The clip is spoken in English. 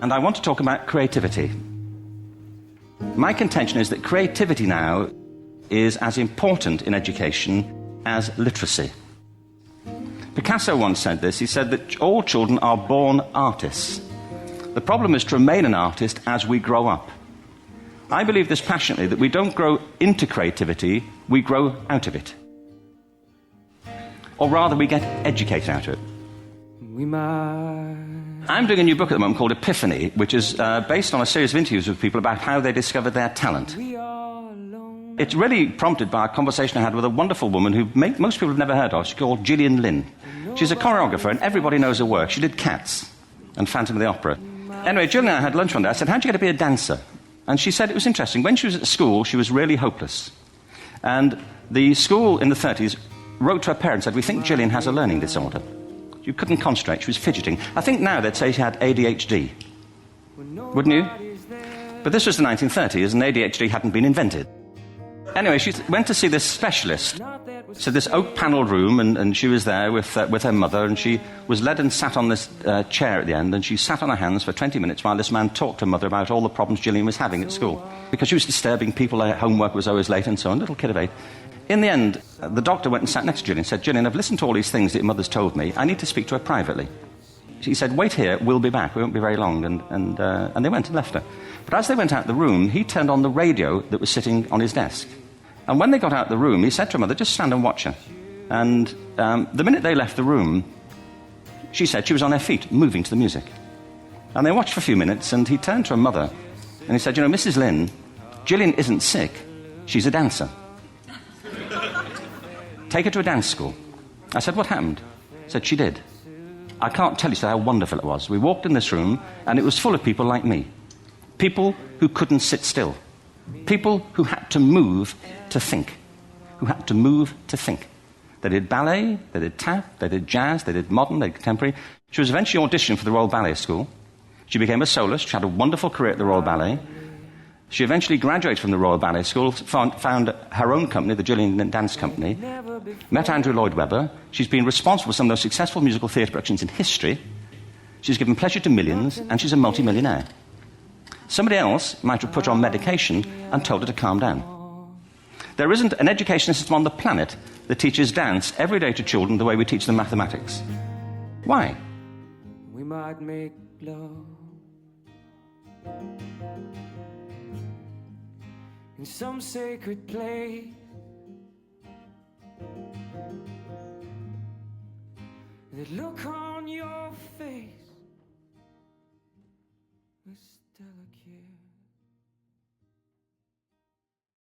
and I want to talk about creativity. My contention is that creativity now is as important in education as literacy. Picasso once said this. He said that all children are born artists. The problem is to remain an artist as we grow up. I believe this passionately, that we don't grow into creativity, we grow out of it. Or rather, we get educated out of it. I'm doing a new book at the moment called Epiphany, which is based on a series of interviews with people about how they discovered their talent. It's really prompted by a conversation I had with a wonderful woman who most people have never heard of. She's called Gillian Lynn. She's a choreographer, and everybody knows her work. She did Cats and Phantom of the Opera. Anyway, Gillian and I had lunch one day. I said, how'd you get to be a dancer? And she said it was interesting. When she was at school, she was really hopeless. And the school in the 30s wrote to her parents and said, we think Gillian has a learning disorder. You couldn't concentrate, she was fidgeting. I think now they'd say she had ADHD. Wouldn't you? But this was the 1930s, and ADHD hadn't been invented. Anyway, she went to see this specialist. So this oak-panelled room, and she was there with her mother, and she was led and sat on this chair at the end, and she sat on her hands for 20 minutes while this man talked to her mother about all the problems Gillian was having at school. Because she was disturbing people, her homework was always late and so on, little kid of 8. In the end, the doctor went and sat next to Gillian and said, Gillian, I've listened to all these things that your mother's told me. I need to speak to her privately. She said, wait here, we'll be back. We won't be very long. And they went and left her. But as they went out the room, he turned on the radio that was sitting on his desk. And when they got out the room, he said to her mother, just stand and watch her. And the minute they left the room, she said she was on her feet, moving to the music. And they watched for a few minutes, and he turned to her mother, and he said, you know, Mrs. Lynn, Gillian isn't sick. She's a dancer. Take her to a dance school. I said, what happened? He said, she did. I can't tell you how wonderful it was. We walked in this room, and it was full of people like me. People who couldn't sit still. People who had to move to think. Who had to move to think. They did ballet, they did tap, they did jazz, they did modern, they did contemporary. She was eventually auditioned for the Royal Ballet School. She became a soloist. She had a wonderful career at the Royal Ballet. She eventually graduated from the Royal Ballet School, found her own company, the Gillian Dance Company, met Andrew Lloyd Webber. She's been responsible for some of the most successful musical theatre productions in history. She's given pleasure to millions, and she's a multi-millionaire. Somebody else might have put her on medication and told her to calm down. There isn't an education system on the planet that teaches dance every day to children the way we teach them mathematics. Why? We might make love in some sacred place. The look on your face was still a cure.